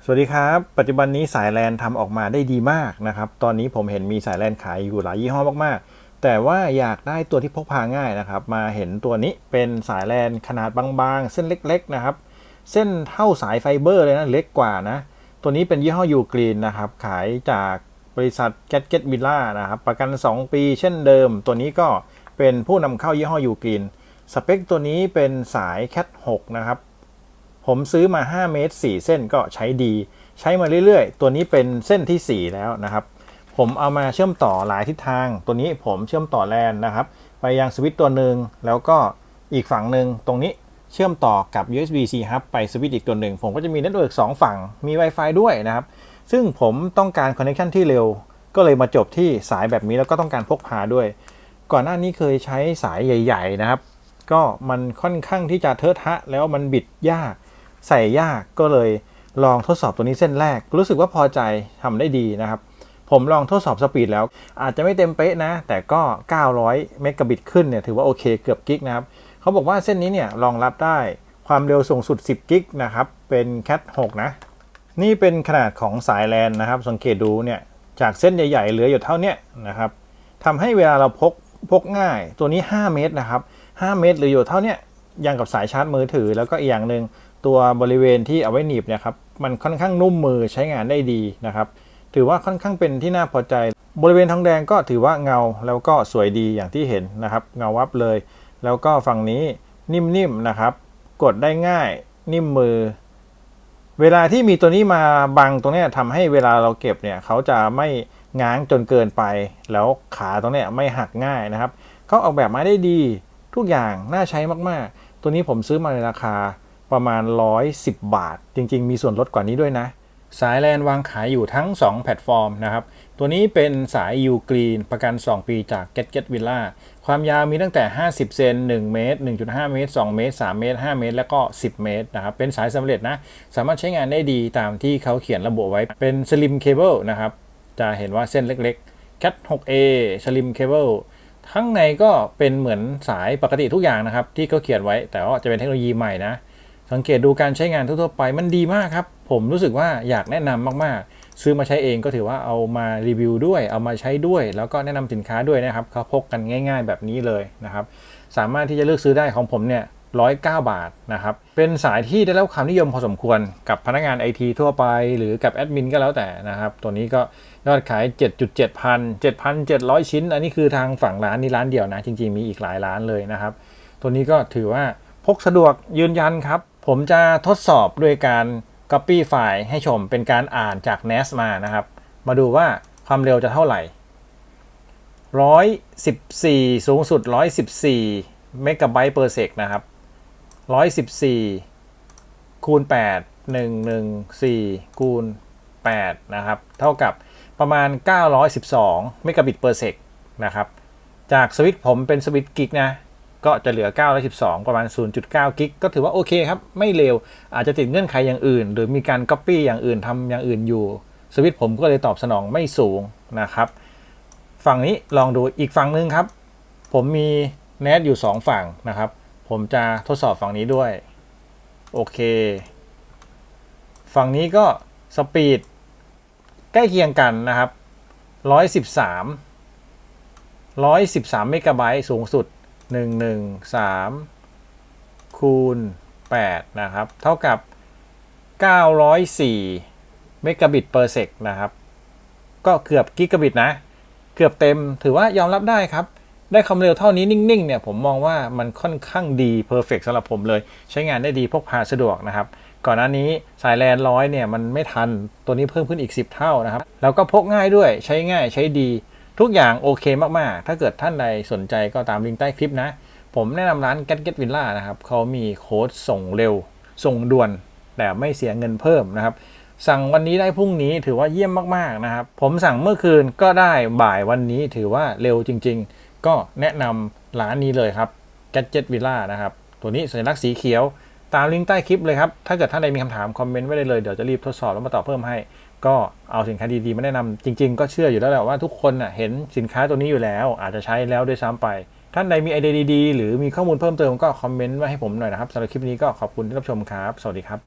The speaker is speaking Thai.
สวัสดีครับปัจจุบันนี้สายแลนทำออกมาได้ดีมากนะครับตอนนี้ผมเห็นมีสายแลนขายอยู่หลายยี่ห้อมากๆแต่ว่าอยากได้ตัวที่พกพาง่ายนะครับมาเห็นตัวนี้เป็นสายแลนขนาดบางๆเส้นเล็กๆนะครับเส้นเท่าสายไฟเบอร์เลยนะเล็กกว่านะตัวนี้เป็นยี่ห้อยูกรีนนะครับขายจากบริษัท Gadget Villa นะครับประกัน2ปีเช่นเดิมตัวนี้ก็เป็นผู้นำเข้ายี่ห้อยูกรีนสเปคตัวนี้เป็นสาย Cat 6นะครับผมซื้อมา5เมตร4เส้นก็ใช้ดีใช้มาเรื่อยๆตัวนี้เป็นเส้นที่4แล้วนะครับผมเอามาเชื่อมต่อหลายทิศทางตัวนี้ผมเชื่อมต่อแลนนะครับไปยังสวิตช์ตัวหนึ่งแล้วก็อีกฝั่งหนึ่งตรงนี้เชื่อมต่อกับ USB-C hub ไปสวิตช์อีกตัวหนึ่งผมก็จะมีเน็ตเวิร์ก2ฝั่งมี Wi-Fi ด้วยนะครับซึ่งผมต้องการคอนเนคชันที่เร็วก็เลยมาจบที่สายแบบนี้แล้วก็ต้องการพกพาด้วยก่อนหน้านี้เคยใช้สายใหญ่ๆนะครับก็มันค่อนข้างที่จะเทอะทะแล้วมันบิดยากใส่ยากก็เลยลองทดสอบตัวนี้เส้นแรกรู้สึกว่าพอใจทำได้ดีนะครับผมลองทดสอบสปีดแล้วอาจจะไม่เต็มเป๊ะนะแต่ก็900เมกะบิตขึ้นเนี่ยถือว่าโอเคเกือบกิกนะครับเขาบอกว่าเส้นนี้เนี่ยรองรับได้ความเร็วสูงสุด10กิกนะครับเป็น Cat 6นะนี่เป็นขนาดของสายแลนนะครับสังเกตดูเนี่ยจากเส้นใหญ่ๆเหลืออยู่เท่านี้นะครับทำให้เวลาเราพกง่ายตัวนี้5เมตรนะครับ5เมตรเหลืออยู่เท่านี้ยังกับสายชาร์จมือถือแล้วก็อีกอย่างหนึ่งตัวบริเวณที่เอาไว้หนีบเนี่ยครับมันค่อนข้างนุ่มมือใช้งานได้ดีนะครับถือว่าค่อนข้างเป็นที่น่าพอใจบริเวณทองแดงก็ถือว่าเงาแล้วก็สวยดีอย่างที่เห็นนะครับเงาวับเลยแล้วก็ฝั่งนี้นิ่มๆนะครับกดได้ง่ายนิ่มมือเวลาที่มีตัวนี้มาบังตรงนี้ทำให้เวลาเราเก็บเนี่ยเขาจะไม่ง้างจนเกินไปแล้วขาตรงนี้ไม่หักง่ายนะครับเขาออกแบบมาได้ดีทุกอย่างน่าใช้มากๆตัวนี้ผมซื้อมาในราคาประมาณ110 บาทจริงๆมีส่วนลดกว่านี้ด้วยนะสายแลนวางขายอยู่ทั้ง2แพลตฟอร์มนะครับตัวนี้เป็นสาย U Green ประกัน2ปีจาก Gadget Villa ความยาวมีตั้งแต่50เซน1เมตร 1.5 เมตร2เมตร3เมตร5เมตรแล้วก็10เมตรนะครับเป็นสายสำเร็จนะสามารถใช้งานได้ดีตามที่เขาเขียนระบุไว้เป็น Slim Cable นะครับจะเห็นว่าเส้นเล็กๆ Cat 6A Slim Cable ข้างในก็เป็นเหมือนสายปกติทุกอย่างนะครับที่เขาเขียนไว้แต่ว่าจะเป็นเทคโนโลยีใหม่นะสังเกตดูการใช้งานทั่วๆไปมันดีมากครับผมรู้สึกว่าอยากแนะนำมากๆซื้อมาใช้เองก็ถือว่าเอามารีวิวด้วยเอามาใช้ด้วยแล้วก็แนะนำสินค้าด้วยนะครับเขาพกกันง่ายๆแบบนี้เลยนะครับสามารถที่จะเลือกซื้อได้ของผมเนี่ย109 บาทนะครับเป็นสายที่ได้รับความนิยมพอสมควรกับพนักงาน IT ทั่วไปหรือกับแอดมินก็แล้วแต่นะครับตัวนี้ก็ยอดขาย 7,700 ชิ้นอันนี้คือทางฝั่งร้านนี้ร้านเดียวนะจริงๆมีอีกหลายร้านเลยนะครับตัวนี้ก็ถือว่าพกสะดวกยืนยันครับผมจะทดสอบด้วยการ Copy ไฟล์ให้ชมเป็นการอ่านจาก NAS มานะครับมาดูว่าความเร็วจะเท่าไหร่114สูงสุด114เมกะไบต์เปอร์เซกนะครับ114คูณ8 114คูณ8นะครับเท่ากับประมาณ912เมกะบิตเปอร์เซกนะครับจากสวิตช์ผมเป็นสวิตช์กิกนะก็จะเหลือ912ประมาณ 0.9 กิกก็ถือว่าโอเคครับไม่เร็วอาจจะติดเงื่อนไขอย่างอื่นหรือมีการ Copy อย่างอื่นทำอย่างอื่นอยู่สวิตช์ผมก็เลยตอบสนองไม่สูงนะครับฝั่งนี้ลองดูอีกฝั่งนึงครับผมมี NAS อยู่2ฝั่งนะครับผมจะทดสอบฝั่งนี้ด้วยโอเคฝั่งนี้ก็สปีดใกล้เคียงกันนะครับ113เมกะไบต์สูงสุด113คูณ8นะครับเท่ากับ904เมกะบิตเปอร์เซกนะครับก็เกือบกิกะบิตนะเกือบเต็มถือว่ายอมรับได้ครับได้ความเร็วเท่านี้นิ่งๆเนี่ยผมมองว่ามันค่อนข้างดีเพอร์เฟกต์สำหรับผมเลยใช้งานได้ดีพกพาสะดวกนะครับก่อนหน้านี้สายแลน100เนี่ยมันไม่ทันตัวนี้เพิ่มขึ้นอีก10เท่านะครับแล้วก็พกง่ายด้วยใช้ง่ายใช้ดีทุกอย่างโอเคมากๆถ้าเกิดท่านใดสนใจก็ตามลิงก์ใต้คลิปนะผมแนะนำร้าน Gadget Villa นะครับเขามีโค้ดส่งเร็วส่งด่วนแต่ไม่เสียเงินเพิ่มนะครับสั่งวันนี้ได้พรุ่งนี้ถือว่าเยี่ยมมากๆนะครับผมสั่งเมื่อคืนก็ได้บ่ายวันนี้ถือว่าเร็วจริงๆก็แนะนำร้านนี้เลยครับ Gadget Villa นะครับตัวนี้สัญลักษณ์สีเขียวตามลิงก์ใต้คลิปเลยครับถ้าเกิดท่านใดมีคำถามคอมเมนต์ไว้ได้เลยเดี๋ยวจะรีบทดสอบแล้วมาตอบเพิ่มให้ก็เอาสินค้าดีๆมาแนะนำจริงๆก็เชื่ออยู่แล้วแหละว่าทุกคนเห็นสินค้าตัวนี้อยู่แล้วอาจจะใช้แล้วด้วยซ้ำไปท่านใดมีไอเดียดีๆหรือมีข้อมูลเพิ่มเติมก็คอมเมนต์ไว้ให้ผมหน่อยนะครับสำหรับคลิปนี้ก็ขอบคุณที่รับชมครับสวัสดีครับ